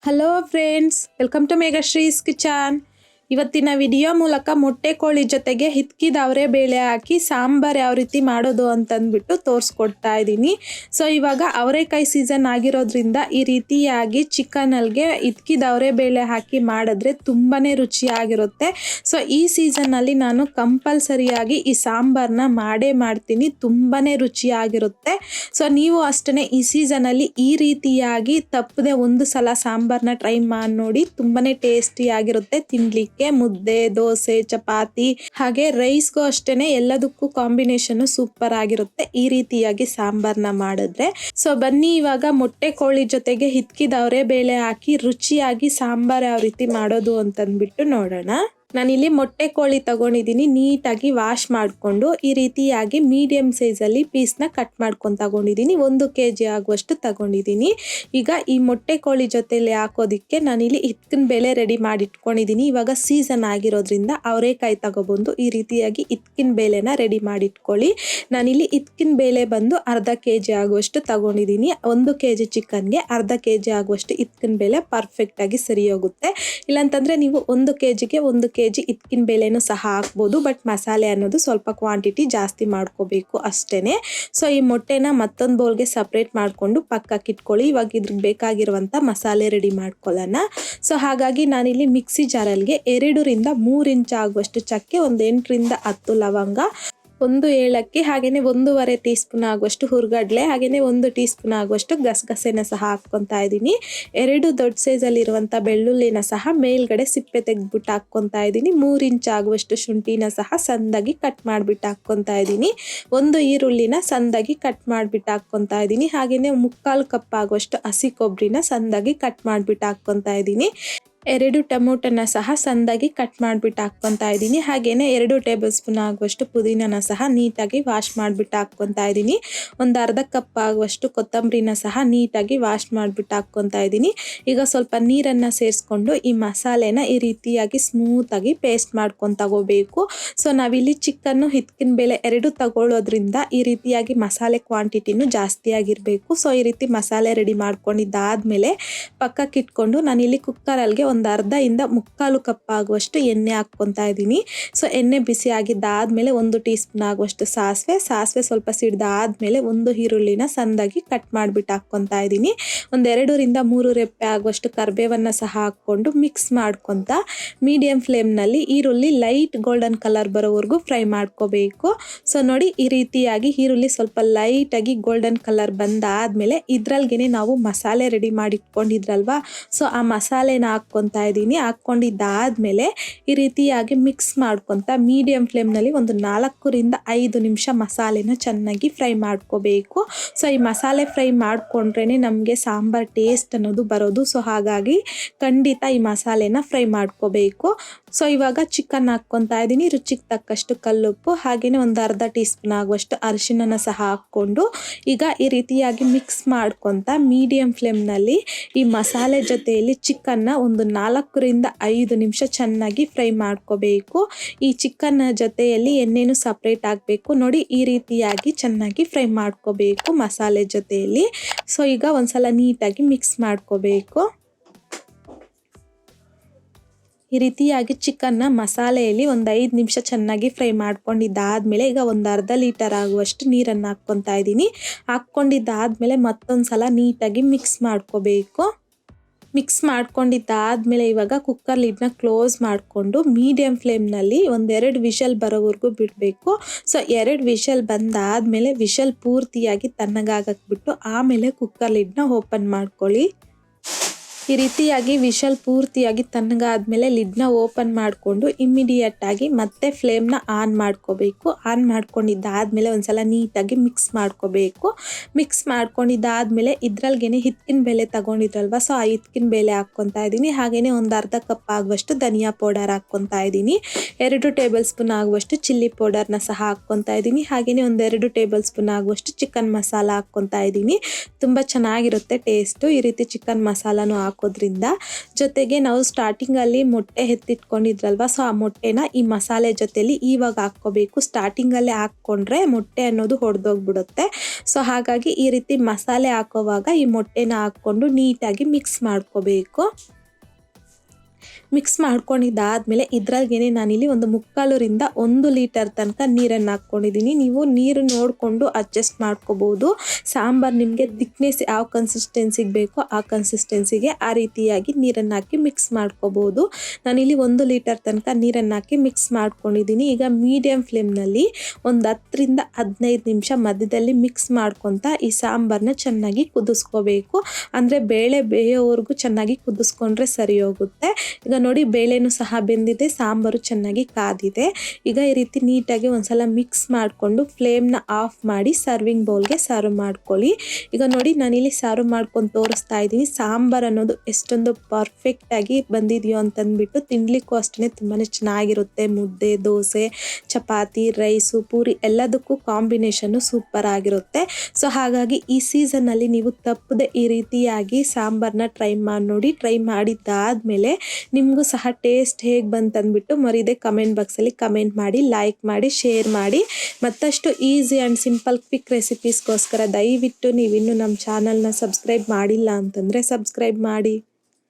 Hello friends, welcome to Meghashree's kitchen. ಇವತ್ತಿನ video ಮೂಲಕ ಮೊಟ್ಟೆ ಕೋಳಿ ಜೊತೆಗೆ ಹಿತ್ಕಿದ ಬೇಳೆ ಹಾಕಿ ಸಾಂಬಾರ್ ಯಾವ ರೀತಿ ಮಾಡೋದು ಅಂತಂದ್ಬಿಟ್ಟು ತೋರಿಸ್ಕೊಡ್ತಾ ಇದ್ದೀನಿ. ಸೊ ಇವಾಗ ಅವರೆಕಾಯಿ ಸೀಸನ್ ಆಗಿರೋದ್ರಿಂದ ಈ ರೀತಿಯಾಗಿ ಚಿಕನಲ್ಗೆ ಹಿತ್ಕಿದ ಬೇಳೆ ಹಾಕಿ ಮಾಡಿದ್ರೆ ತುಂಬಾ ರುಚಿಯಾಗಿರುತ್ತೆ. ಸೊ ಈ ಸೀಸನ್ನಲ್ಲಿ ನಾನು ಕಂಪಲ್ಸರಿಯಾಗಿ ಈ ಸಾಂಬಾರನ್ನ ಮಾಡೇ ಮಾಡ್ತೀನಿ. ತುಂಬಾ ರುಚಿಯಾಗಿರುತ್ತೆ. ಸೊ ನೀವು ಅಷ್ಟೇ ಈ ಸೀಸನಲ್ಲಿ ಈ ರೀತಿಯಾಗಿ ತಪ್ಪದೆ ಒಂದು ಸಲ ಸಾಂಬಾರನ್ನ ಟ್ರೈ ಮಾಡಿ ನೋಡಿ. ತುಂಬಾ ಟೇಸ್ಟಿಯಾಗಿರುತ್ತೆ ತಿನ್ಲಿಕ್ಕೆ. ಮುದ್ದೆ, ದೋಸೆ, ಚಪಾತಿ ಹಾಗೆ ರೈಸ್ಗೂ ಅಷ್ಟೇನೆ ಎಲ್ಲದಕ್ಕೂ ಕಾಂಬಿನೇಷನ್ ಸೂಪರ್ ಆಗಿರುತ್ತೆ ಈ ರೀತಿಯಾಗಿ ಸಾಂಬಾರ್ನ ಮಾಡಿದ್ರೆ. ಸೊ ಬನ್ನಿ ಇವಾಗ ಮೊಟ್ಟೆ ಕೋಳಿ ಜೊತೆಗೆ ಹಿತ್ಕಿದ ಬೇಳೆ ಹಾಕಿ ರುಚಿಯಾಗಿ ಸಾಂಬಾರ್ ಯಾವ ರೀತಿ ಮಾಡೋದು ಅಂತಂದ್ಬಿಟ್ಟು ನೋಡೋಣ. ನಾನಿಲ್ಲಿ ಮೊಟ್ಟೆ ಕೋಳಿ ತಗೊಂಡಿದ್ದೀನಿ. ನೀಟಾಗಿ ವಾಶ್ ಮಾಡಿಕೊಂಡು ಈ ರೀತಿಯಾಗಿ ಮೀಡಿಯಂ ಸೈಜಲ್ಲಿ ಪೀಸ್ನ ಕಟ್ ಮಾಡ್ಕೊಂಡು ತಗೊಂಡಿದ್ದೀನಿ. 1 kg ಆಗುವಷ್ಟು ತಗೊಂಡಿದ್ದೀನಿ. ಈಗ ಈ ಮೊಟ್ಟೆ ಕೋಳಿ ಜೊತೆಲಿ ಹಾಕೋದಿಕ್ಕೆ ನಾನಿಲ್ಲಿ ಹಿತ್ಕಿನ ಬೇಳೆ ರೆಡಿ ಮಾಡಿ ಇಟ್ಕೊಂಡಿದ್ದೀನಿ. ಇವಾಗ ಸೀಸನ್ ಆಗಿರೋದ್ರಿಂದ ಅವರೆಕಾಯಿ ತಗೊಬಂದು ಈ ರೀತಿಯಾಗಿ ಹಿತ್ಕಿನ ಬೇಳೆನ ರೆಡಿ ಮಾಡಿ ಇಟ್ಕೊಳ್ಳಿ. ನಾನಿಲ್ಲಿ ಹಿತ್ಕಿನ ಬೇಳೆ ಬಂದು ಅರ್ಧ kg ಆಗುವಷ್ಟು ತಗೊಂಡಿದ್ದೀನಿ. 1 kg ಚಿಕನ್ಗೆ ಅರ್ಧ kg ಆಗುವಷ್ಟು ಹಿತ್ಕಿನ ಬೇಳೆ ಪರ್ಫೆಕ್ಟ್ ಆಗಿ ಸರಿ ಹೋಗುತ್ತೆ. ಇಲ್ಲಾಂತಂದ್ರೆ ನೀವು 1 kgಗೆ 1 kg ಹಿತ್ಕಿನ ಬೇಳೆನೂ ಸಹ ಹಾಕ್ಬೋದು. ಬಟ್ ಮಸಾಲೆ ಅನ್ನೋದು ಸ್ವಲ್ಪ ಕ್ವಾಂಟಿಟಿ ಜಾಸ್ತಿ ಮಾಡ್ಕೋಬೇಕು ಅಷ್ಟೇನೆ. ಸೊ ಈ ಮೊಟ್ಟೆನ ಮತ್ತೊಂದು ಬೌಲ್ಗೆ ಸಪ್ರೇಟ್ ಮಾಡಿಕೊಂಡು ಪಕ್ಕಕ್ಕೆ ಇಟ್ಕೊಳ್ಳಿ. ಇವಾಗ ಇದ್ರಿಗೆ ಬೇಕಾಗಿರುವಂಥ ಮಸಾಲೆ ರೆಡಿ ಮಾಡ್ಕೊಳ್ಳೋಣ. ಸೊ ಹಾಗಾಗಿ ನಾನಿಲ್ಲಿ ಮಿಕ್ಸಿ ಜಾರಲ್ಗೆ 2 ರಿಂದ 3 ಇಂಚ್ ಆಗುವಷ್ಟು ಚಕ್ಕೆ, ಒಂದು 8 ರಿಂದ 10 ಲವಂಗ, 1 ಏಲಕ್ಕಿ, ಹಾಗೇನೆ 1.5 ಟೀ ಸ್ಪೂನ್ ಆಗುವಷ್ಟು ಹುರ್ಗಡ್ಲೆ, ಹಾಗೇನೆ 1 ಟೀ ಸ್ಪೂನ್ ಆಗುವಷ್ಟು ಗಸಗಸೆನ ಸಹ ಹಾಕ್ಕೊತಾ ಇದ್ದೀನಿ. 2 ದೊಡ್ಡ ಸೈಜಲ್ಲಿ ಇರುವಂಥ ಬೆಳ್ಳುಳ್ಳಿನ ಸಹ ಮೇಲ್ಗಡೆ ಸಿಪ್ಪೆ ತೆಗೆದ್ಬಿಟ್ಟು ಹಾಕ್ಕೊತಾ ಇದ್ದೀನಿ. 3 ಇಂಚ್ ಆಗುವಷ್ಟು ಶುಂಠಿನ ಸಹ ಸಣ್ಣದಾಗಿ ಕಟ್ ಮಾಡಿಬಿಟ್ಟು ಹಾಕ್ಕೊತಾ ಇದ್ದೀನಿ. 1 ಈರುಳ್ಳಿನ ಸಣ್ಣದಾಗಿ ಕಟ್ ಮಾಡಿಬಿಟ್ಟು ಹಾಕ್ಕೊತಾ ಇದ್ದೀನಿ. ಹಾಗೇನೆ 1/4 ಕಪ್ ಆಗುವಷ್ಟು ಹಸಿ ಕೊಬ್ಬರಿನ ಸಣ್ಣದಾಗಿ ಕಟ್ ಮಾಡಿಬಿಟ್ಟು ಹಾಕ್ಕೊತಾ ಇದ್ದೀನಿ. 2 ಟೊಮೊಟೊನ ಸಹ ಸಣ್ಣದಾಗಿ ಕಟ್ ಮಾಡಿಬಿಟ್ಟು ಹಾಕ್ಕೊತಾ ಇದ್ದೀನಿ. ಹಾಗೇನೆ 2 ಟೇಬಲ್ ಸ್ಪೂನ್ ಆಗುವಷ್ಟು ಪುದೀನನ ಸಹ ನೀಟಾಗಿ ವಾಶ್ ಮಾಡಿಬಿಟ್ಟು ಹಾಕ್ಕೊತಾ ಇದ್ದೀನಿ. ಒಂದು ಅರ್ಧ ಕಪ್ ಆಗುವಷ್ಟು ಕೊತ್ತಂಬರಿನ ಸಹ ನೀಟಾಗಿ ವಾಶ್ ಮಾಡಿಬಿಟ್ಟು ಹಾಕ್ಕೊತಾ ಇದ್ದೀನಿ. ಈಗ ಸ್ವಲ್ಪ ನೀರನ್ನು ಸೇರಿಸ್ಕೊಂಡು ಈ ಮಸಾಲೆನ ಈ ರೀತಿಯಾಗಿ ಸ್ಮೂತಾಗಿ ಪೇಸ್ಟ್ ಮಾಡ್ಕೊಂಡು ತಗೋಬೇಕು. ಸೊ ನಾವಿಲ್ಲಿ ಚಿಕನ್ನು ಹಿತ್ಕಿನ ಬೇಳೆ 2 ತಗೊಳ್ಳೋದ್ರಿಂದ ಈ ರೀತಿಯಾಗಿ ಮಸಾಲೆ ಕ್ವಾಂಟಿಟಿನೂ ಜಾಸ್ತಿ ಆಗಿರಬೇಕು. ಸೊ ಈ ರೀತಿ ಮಸಾಲೆ ರೆಡಿ ಮಾಡ್ಕೊಂಡಿದ್ದಾದ್ಮೇಲೆ ಪಕ್ಕಕ್ಕೆ ಇಟ್ಕೊಂಡು ನಾನಿಲ್ಲಿ ಕುಕ್ಕರಲ್ಗೆ ಒಂದು ಅರ್ಧ ಇಂದ 1/4 ಕಪ್ ಆಗುವಷ್ಟು ಎಣ್ಣೆ ಹಾಕ್ಕೊತಾ ಇದ್ದೀನಿ. ಸೊ ಎಣ್ಣೆ ಬಿಸಿ ಆಗಿದ್ದಾದ್ಮೇಲೆ 1 ಟೀ ಸ್ಪೂನ್ ಆಗುವಷ್ಟು ಸಾಸಿವೆ ಸ್ವಲ್ಪ ಸಿಡ್ದಾದ್ಮೇಲೆ 1 ಈರುಳ್ಳಿನ ಸಣ್ಣದಾಗಿ ಕಟ್ ಮಾಡಿಬಿಟ್ಟು ಹಾಕ್ಕೊತಾ ಇದ್ದೀನಿ. ಒಂದು 2 ರಿಂದ 3 ರೆಪ್ಪೆ ಆಗುವಷ್ಟು ಕರಿಬೇವನ್ನ ಸಹ ಹಾಕ್ಕೊಂಡು ಮಿಕ್ಸ್ ಮಾಡ್ಕೊತಾ ಮೀಡಿಯಂ ಫ್ಲೇಮ್ನಲ್ಲಿ ಈರುಳ್ಳಿ ಲೈಟ್ ಗೋಲ್ಡನ್ ಕಲರ್ ಬರೋವರೆಗೂ ಫ್ರೈ ಮಾಡ್ಕೋಬೇಕು. ಸೊ ನೋಡಿ ಈ ರೀತಿಯಾಗಿ ಈರುಳ್ಳಿ ಸ್ವಲ್ಪ ಲೈಟಾಗಿ ಗೋಲ್ಡನ್ ಕಲರ್ ಬಂದಾದ್ಮೇಲೆ ಇದ್ರಲ್ಗೆನೆ ನಾವು ಮಸಾಲೆ ರೆಡಿ ಮಾಡಿ ಇಟ್ಕೊಂಡಿದ್ರಲ್ವಾ, ಸೊ ಆ ಮಸಾಲೆನ ಹಾಕ್ಕೊತಾ ಇದ್ದೀನಿ. ಹಾಕ್ಕೊಂಡಿದ್ದಾದ್ಮೇಲೆ ಈ ರೀತಿಯಾಗಿ ಮಿಕ್ಸ್ ಮಾಡ್ಕೊತಾ ಮೀಡಿಯಂ ಫ್ಲೇಮ್ನಲ್ಲಿ ಒಂದು 4 ರಿಂದ 5 ನಿಮಿಷ ಮಸಾಲೆನ ಚೆನ್ನಾಗಿ ಫ್ರೈ ಮಾಡ್ಕೋಬೇಕು. ಸೊ ಈ ಮಸಾಲೆ ಫ್ರೈ ಮಾಡ್ಕೊಂಡ್ರೆ ನಮಗೆ ಸಾಂಬಾರ್ ಟೇಸ್ಟ್ ಅನ್ನೋದು ಬರೋದು. ಸೊ ಹಾಗಾಗಿ ಖಂಡಿತ ಈ ಮಸಾಲೆನ ಫ್ರೈ ಮಾಡ್ಕೋಬೇಕು. ಸೊ ಇವಾಗ ಚಿಕನ್ ಹಾಕ್ಕೊತಾ ಇದ್ದೀನಿ. ರುಚಿಗೆ ತಕ್ಕಷ್ಟು ಕಲ್ಲುಪ್ಪು, ಹಾಗೇನೆ ಒಂದು ಅರ್ಧ ಟೀ ಸ್ಪೂನ್ ಆಗುವಷ್ಟು ಅರಿಶಿಣನ ಸಹ ಹಾಕ್ಕೊಂಡು ಈಗ ಈ ರೀತಿಯಾಗಿ ಮಿಕ್ಸ್ ಮಾಡ್ಕೊತಾ ಮೀಡಿಯಂ ಫ್ಲೇಮ್ನಲ್ಲಿ ಈ ಮಸಾಲೆ ಜೊತೆಯಲ್ಲಿ ಚಿಕನ್ನ ಒಂದು 4 ರಿಂದ 5 ನಿಮಿಷ ಚೆನ್ನಾಗಿ ಫ್ರೈ ಮಾಡ್ಕೋಬೇಕು. ಈ ಚಿಕನ್ ಜೊತೆಯಲ್ಲಿ ಎಣ್ಣೆನು ಸಪ್ರೇಟ್ ಆಗಬೇಕು. ನೋಡಿ ಈ ರೀತಿಯಾಗಿ ಚೆನ್ನಾಗಿ ಫ್ರೈ ಮಾಡ್ಕೋಬೇಕು ಮಸಾಲೆ ಜೊತೆಯಲ್ಲಿ. ಸೊ ಈಗ ಒಂದ್ಸಲ ನೀಟಾಗಿ ಮಿಕ್ಸ್ ಮಾಡ್ಕೋಬೇಕು. ಈ ರೀತಿಯಾಗಿ ಚಿಕನ್ನ ಮಸಾಲೆಯಲ್ಲಿ ಒಂದು 5 ನಿಮಿಷ ಚೆನ್ನಾಗಿ ಫ್ರೈ ಮಾಡ್ಕೊಂಡಿದ್ದಾದ್ಮೇಲೆ ಈಗ ಒಂದು ಅರ್ಧ ಲೀಟರ್ ಆಗುವಷ್ಟು ನೀರನ್ನು ಹಾಕ್ಕೊತಾ ಇದ್ದೀನಿ. ಹಾಕ್ಕೊಂಡಿದ್ದಾದ್ಮೇಲೆ ಮತ್ತೊಂದು ಸಲ ನೀಟಾಗಿ ಮಿಕ್ಸ್ ಮಾಡ್ಕೋಬೇಕು. ಮಿಕ್ಸ್ ಮಾಡ್ಕೊಂಡಿದ್ದಾದ್ಮೇಲೆ ಇವಾಗ ಕುಕ್ಕರ್ ಲಿಡ್ನ ಕ್ಲೋಸ್ ಮಾಡಿಕೊಂಡು ಮೀಡಿಯಂ ಫ್ಲೇಮ್ನಲ್ಲಿ 1-2 ವಿಷಲ್ ಬರೋವರೆಗೂ ಬಿಡಬೇಕು. ಸೊ 2 ವಿಷಲ್ ಬಂದಾದ್ಮೇಲೆ ವಿಷಲ್ ಪೂರ್ತಿಯಾಗಿ ತಣ್ಣಗಾಗಕ್ಕೆ ಬಿಟ್ಟು ಆಮೇಲೆ ಕುಕ್ಕರ್ ಲಿಡ್ನ ಓಪನ್ ಮಾಡ್ಕೊಳ್ಳಿ. ಈ ರೀತಿಯಾಗಿ ವಿಷಲ್ ಪೂರ್ತಿಯಾಗಿ ತಣ್ಣಗಾದ್ಮೇಲೆ ಲಿಡ್ನ ಓಪನ್ ಮಾಡಿಕೊಂಡು ಇಮಿಡಿಯೇಟ್ ಆಗಿ ಮತ್ತೆ ಫ್ಲೇಮ್ನ ಆನ್ ಮಾಡ್ಕೋಬೇಕು. ಆನ್ ಮಾಡ್ಕೊಂಡಿದ್ದಾದ್ಮೇಲೆ ಒಂದ್ಸಲ ನೀಟಾಗಿ ಮಿಕ್ಸ್ ಮಾಡ್ಕೋಬೇಕು. ಮಿಕ್ಸ್ ಮಾಡ್ಕೊಂಡಿದ್ದಾದ್ಮೇಲೆ ಇದ್ರಲ್ಗೆನೆ ಹಿತ್ಕಿನ ಬೇಳೆ ತಗೊಂಡಿದ್ರಲ್ವ, ಸೊ ಆ ಹಿತ್ಕಿನ ಬೇಳೆ ಹಾಕ್ಕೊತಾ ಇದ್ದೀನಿ. ಹಾಗೇನೆ ಒಂದು ಅರ್ಧ ಕಪ್ ಆಗುವಷ್ಟು ಧನಿಯಾ ಪೌಡರ್ ಹಾಕ್ಕೊತಾ ಇದ್ದೀನಿ. 2 ಟೇಬಲ್ ಸ್ಪೂನ್ ಆಗುವಷ್ಟು ಚಿಲ್ಲಿ ಪೌಡರ್ನ ಸಹ ಹಾಕ್ಕೊತಾ ಇದ್ದೀನಿ. ಹಾಗೇನೆ ಒಂದು 2 ಟೇಬಲ್ ಸ್ಪೂನ್ ಆಗುವಷ್ಟು ಚಿಕನ್ ಮಸಾಲ ಹಾಕ್ಕೊತಾ ಇದ್ದೀನಿ. ತುಂಬ ಚೆನ್ನಾಗಿರುತ್ತೆ ಟೇಸ್ಟು. ಈ ರೀತಿ ಚಿಕನ್ ಮಸಾಲಾನು ಹಾಕೋದ್ರಿಂದ. ಜೊತೆಗೆ ನಾವು ಸ್ಟಾರ್ಟಿಂಗಲ್ಲಿ ಮೊಟ್ಟೆ ಎತ್ತಿಟ್ಕೊಂಡಿದ್ರಲ್ವ, ಸೊ ಆ ಮೊಟ್ಟೆನ ಈ ಮಸಾಲೆ ಜೊತೆಲಿ ಇವಾಗ ಹಾಕ್ಕೋಬೇಕು. ಸ್ಟಾರ್ಟಿಂಗಲ್ಲೇ ಹಾಕ್ಕೊಂಡ್ರೆ ಮೊಟ್ಟೆ ಅನ್ನೋದು ಹೊಡೆದೋಗ್ಬಿಡುತ್ತೆ. ಸೊ ಹಾಗಾಗಿ ಈ ರೀತಿ ಮಸಾಲೆ ಹಾಕೋವಾಗ ಈ ಮೊಟ್ಟೆನ ಹಾಕ್ಕೊಂಡು ನೀಟಾಗಿ ಮಿಕ್ಸ್ ಮಾಡ್ಕೋಬೇಕು. ಮಿಕ್ಸ್ ಮಾಡ್ಕೊಂಡಿದ್ದಾದಮೇಲೆ ಇದ್ರಾಗೇನೆ ನಾನಿಲ್ಲಿ ಒಂದು 1 ಲೀಟರ್ ತನಕ ನೀರನ್ನು ಹಾಕ್ಕೊಂಡಿದ್ದೀನಿ. ನೀವು ನೀರು ನೋಡಿಕೊಂಡು ಅಡ್ಜಸ್ಟ್ ಮಾಡ್ಕೋಬೋದು. ಸಾಂಬಾರು ನಿಮಗೆ ಥಿಕ್ನೆಸ್ ಯಾವ ಕನ್ಸಿಸ್ಟೆನ್ಸಿಗೆ ಬೇಕೋ ಆ ಕನ್ಸಿಸ್ಟೆನ್ಸಿಗೆ ಆ ರೀತಿಯಾಗಿ ನೀರನ್ನು ಹಾಕಿ ಮಿಕ್ಸ್ ಮಾಡ್ಕೋಬೋದು. ನಾನಿಲ್ಲಿ 1 ಲೀಟರ್ ತನಕ ನೀರನ್ನು ಹಾಕಿ ಮಿಕ್ಸ್ ಮಾಡ್ಕೊಂಡಿದ್ದೀನಿ. ಈಗ ಮೀಡಿಯಮ್ ಫ್ಲೇಮ್ನಲ್ಲಿ ಒಂದು 10ರಿಂದ 15 ನಿಮಿಷ ಮಧ್ಯದಲ್ಲಿ ಮಿಕ್ಸ್ ಮಾಡ್ಕೊತಾ ಈ ಸಾಂಬಾರನ್ನ ಚೆನ್ನಾಗಿ ಕುದಿಸ್ಕೋಬೇಕು. ಅಂದರೆ ಬೇಳೆ ಬೇಯೋವರೆಗೂ ಚೆನ್ನಾಗಿ ಕುದಿಸ್ಕೊಂಡ್ರೆ ಸರಿ ಹೋಗುತ್ತೆ. ಈಗ ನೋಡಿ ಬೇಳೆನೂ ಸಹ ಬೆಂದಿದೆ, ಸಾಂಬಾರು ಚೆನ್ನಾಗಿ ಕಾದಿದೆ. ಈಗ ಈ ರೀತಿ ನೀಟಾಗಿ ಒಂದ್ಸಲ ಮಿಕ್ಸ್ ಮಾಡಿಕೊಂಡು ಫ್ಲೇಮ್ನ ಆಫ್ ಮಾಡಿ ಸರ್ವಿಂಗ್ ಬೌಲ್ಗೆ ಸರ್ವ್ ಮಾಡ್ಕೊಳ್ಳಿ. ಈಗ ನೋಡಿ ನಾನಿಲ್ಲಿ ಸರ್ವ್ ಮಾಡ್ಕೊಂಡು ತೋರಿಸ್ತಾ ಇದ್ದೀನಿ. ಸಾಂಬಾರು ಅನ್ನೋದು ಎಷ್ಟೊಂದು ಪರ್ಫೆಕ್ಟಾಗಿ ಬಂದಿದೆಯೋ ಅಂತಂದ್ಬಿಟ್ಟು ತಿನ್ಲಿಕ್ಕೂ ಅಷ್ಟೇ ತುಂಬಾ ಚೆನ್ನಾಗಿರುತ್ತೆ. ಮುದ್ದೆ, ದೋಸೆ, ಚಪಾತಿ, ರೈಸು, ಪೂರಿ ಎಲ್ಲದಕ್ಕೂ ಕಾಂಬಿನೇಷನ್ನು ಸೂಪರ್ ಆಗಿರುತ್ತೆ. ಸೊ ಹಾಗಾಗಿ ಈ ಸೀಸನ್ನಲ್ಲಿ ನೀವು ತಪ್ಪದೆ ಈ ರೀತಿಯಾಗಿ ಸಾಂಬಾರನ್ನ ಟ್ರೈ ಮಾಡಿ ನೋಡಿ. ಟ್ರೈ ಮಾಡಿದ್ದಾದಮೇಲೆ ನಿಮಗೂ ಸಹ ಟೇಸ್ಟ್ ಹೇಗೆ ಬಂತಂದ್ಬಿಟ್ಟು ಮರೀದೆ ಕಮೆಂಟ್ ಬಾಕ್ಸಲ್ಲಿ ಕಮೆಂಟ್ ಮಾಡಿ, ಲೈಕ್ ಮಾಡಿ, ಶೇರ್ ಮಾಡಿ. ಮತ್ತಷ್ಟು ಈಸಿ ಆ್ಯಂಡ್ ಸಿಂಪಲ್ ಕ್ವಿಕ್ ರೆಸಿಪೀಸ್ಗೋಸ್ಕರ ದಯವಿಟ್ಟು ನೀವಿನ್ನೂ ನಮ್ಮ ಚಾನಲ್ನ ಸಬ್ಸ್ಕ್ರೈಬ್ ಮಾಡಿಲ್ಲ ಅಂತಂದರೆ ಸಬ್ಸ್ಕ್ರೈಬ್ ಮಾಡಿ.